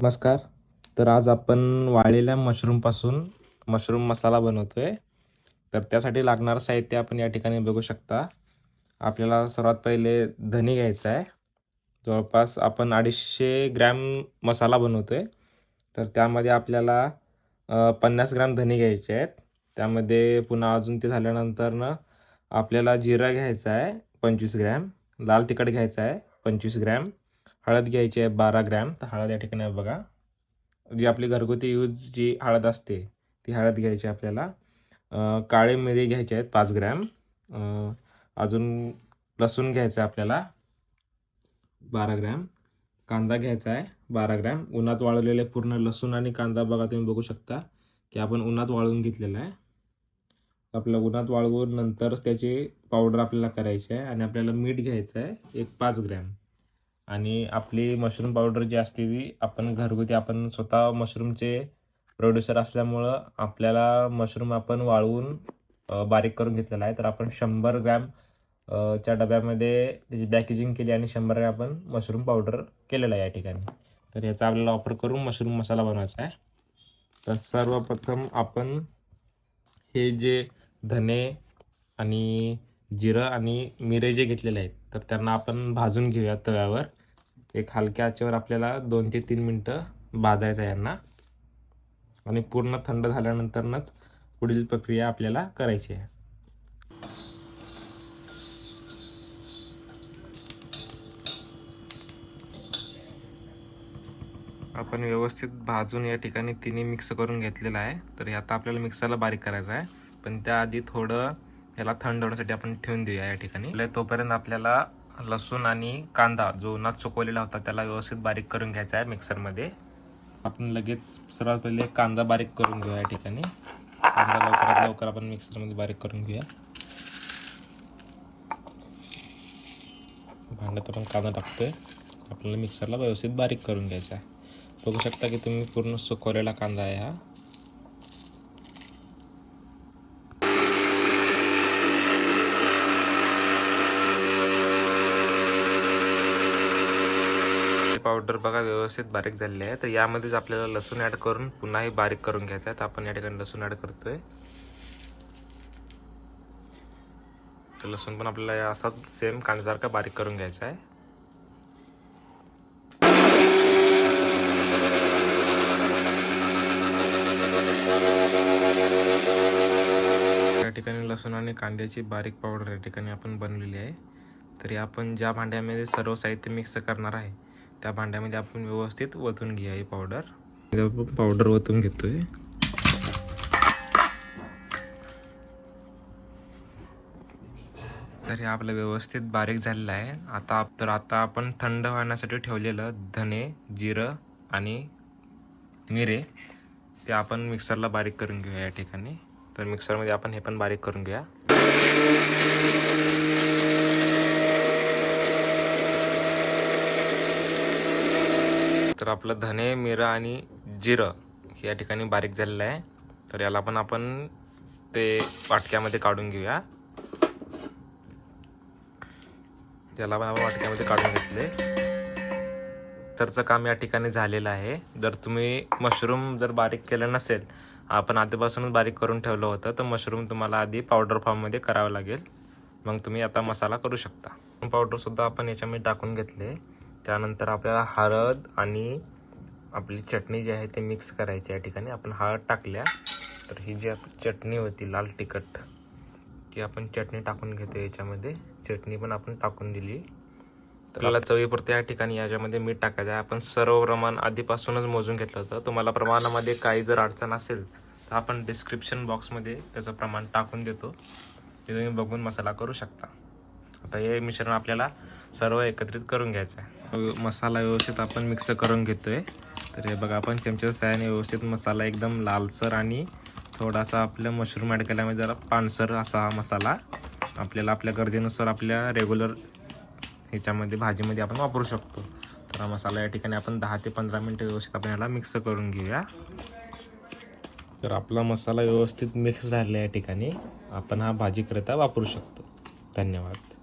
नमस्कार. तर आज आपण वाळलेल्या मशरूमपासून मशरूम मसाला बनवतोय. तर त्यासाठी लागणारं साहित्य आपण या ठिकाणी बघू शकता. आपल्याला सर्वात पहिले धने घ्यायचा आहे. जवळपास आपण 250 ग्रॅम मसाला बनवतोय. तर त्यामध्ये आपल्याला 50 ग्रॅम धने घ्यायचे आहेत. त्यामध्ये पुन्हा अजून ते झाल्यानंतरनं आपल्याला जिरा घ्यायचा आहे 25 ग्रॅम, लाल तिखट घ्यायचं आहे 25 ग्रॅम, हळद घ्यायची आहे 12 ग्रॅम. तर हळद या ठिकाणी बघा, जी आपली घरगुती जी हळद असते ती हळद घ्यायची आपल्याला. काळे मिरी घ्यायचे आहेत 5 ग्रॅम. अजून लसूण घ्यायचं आहे आपल्याला 12 ग्रॅम. कांदा घ्यायचा आहे 12 ग्रॅम. उन्हात वाळवलेले पूर्ण लसूण आणि कांदा बघा, तुम्ही बघू शकता की आपण उन्हात वाळवून घेतलेला आहे. आपलं उन्हात वाळवून नंतरच त्याची पावडर आपल्याला करायची आहे. आणि आपल्याला मीठ घ्यायचं आहे 5 ग्रॅम. आणि आपली मशरूम पावडर जी असते ती आपण घरगुती, आपण स्वतः मशरूमचे प्रोड्युसर असल्यामुळं आपल्याला मशरूम आपण वाळवून बारीक करून घेतलेला आहे. तर आपण 100 ग्रॅम च्या डब्यामध्ये त्याची पॅकेजिंग केली आणि 100 ग्रॅम आपण मशरूम पावडर केलेला आहे या ठिकाणी. तर याचा आपल्याला वापर करून मशरूम मसाला बनवायचा आहे. तर सर्वप्रथम आपण हे जे धने आणि जिरं आणि मिरे जे घेतलेले आहेत तर त्यांना आपण भाजून घेऊया तव्यावर. एक हलक्या आचेवर आपल्याला 2 ते 3 मिनटं भाजायचं आहे यांना. आणि पूर्ण थंड झाल्यानंतरच पुढील प्रक्रिया आपल्याला करायची आहे. आपण व्यवस्थित भाजून या ठिकाणी तिन्ही मिक्स करून घेतलेलं आहे. तर हे आता आपल्याला मिक्सरला बारीक करायचं आहे. पण त्याआधी थोडं याला थंड होण्यासाठी आपण ठेवून देऊया या ठिकाणी. तोपर्यंत आपल्याला लसूण आणि कांदा जो उन्हात सुकवलेला होता त्याला व्यवस्थित बारीक करून घ्यायचा आहे मिक्सरमध्ये. आपण लगेच सर्वात पहिले कांदा बारीक करून घेऊया या ठिकाणी. कांदा लवकरात लवकर आपण मिक्सरमध्ये बारीक करून घेऊया. भांड्यात आपण कांदा टाकतोय. आपल्याला मिक्सरला व्यवस्थित बारीक करून घ्यायचा आहे. बघू शकता की तुम्ही पूर्ण सुकवलेला कांदा आहे हा. पावडर बघा व्यवस्थित बारीक झालेली आहे. तर यामध्येच आपल्याला लसूण ॲड करून पुन्हाही बारीक करून घ्यायचा आहे. तर आपण या ठिकाणी लसूण ॲड करतोय. तर लसूण पण आपल्याला असाच सेम कांद्यासारखा बारीक करून घ्यायचा आहे. या ठिकाणी लसूण आणि कांद्याची बारीक पावडर या ठिकाणी आपण बनवलेली आहे. तरी आपण ज्या भांड्यामध्ये सर्व साहित्य मिक्स करणार आहे त्या भांड्यामध्ये आपण व्यवस्थित ओतून घ्या ही पावडर ओतून घेतोय. तर हे आपलं व्यवस्थित बारीक झालेलं आहे. आता आपण थंड होण्यासाठी ठेवलेलं धने, जिरं आणि मिरे ते आपण मिक्सरला बारीक करून घेऊया या ठिकाणी. तर मिक्सरमध्ये आपण हे पण बारीक करून घेऊया. तर आपलं धने, मिरं आणि जिरं हे या ठिकाणी बारीक झालेलं आहे. तर याला पण आपण ते वाटक्यामध्ये काढून घेऊया. त्याला पण आपण वाटक्यामध्ये काढून घेतले. तरचं काम या ठिकाणी झालेलं आहे. जर तुम्ही मशरूम बारीक केलं नसेल, आपण आधीपासूनच बारीक करून ठेवलं होतं, तर मशरूम तुम्हाला आधी पावडर फॉर्ममध्ये करावं लागेल. मग तुम्ही आता मसाला करू शकता. पावडरसुद्धा आपण याच्यामध्ये टाकून घेतले. त्यानंतर आपल्याला हळद आणि आपली चटणी जी आहे ते मिक्स करायची. या ठिकाणी आपण हळद टाकल्या. तर ही जी चटणी होती लाल तिखट ती आपण चटणी टाकून घेतो याच्यामध्ये. चटणी पण आपण टाकून दिली. तर आपल्याला चवीपुरते या ठिकाणी याच्यामध्ये मीठ टाकायचं आहे. आपण सर्व प्रमाण आधीपासूनच मोजून घेतलं होतं. तुम्हाला प्रमाणामध्ये काही जर अडचण असेल तर आपण डिस्क्रिप्शन बॉक्समध्ये त्याचं प्रमाण टाकून देतो. ते तुम्ही बघून मसाला करू शकता. आता हे मिश्रण आपल्याला सर्व एकत्रित करून घ्यायचं आहे. मसाला व्यवस्थित आपण मिक्स करून घेतोय. तर हे बघा, आपण चमच्याच्या साहाय्याने व्यवस्थित मसाला एकदम लालसर आणि थोडासा आपल्या मशरूम ॲड केल्यामुळे जरा पानसर असा हा मसाला आपल्याला आपल्या गरजेनुसार आपल्या रेग्युलर ह्याच्यामध्ये भाजीमध्ये आपण वापरू शकतो. तर हा मसाला या ठिकाणी आपण 10 ते 15 मिनटं व्यवस्थित आपण याला मिक्स करून घेऊया. तर आपला मसाला व्यवस्थित मिक्स झाला या ठिकाणी आपण हा भाजीकरिता वापरू शकतो. धन्यवाद.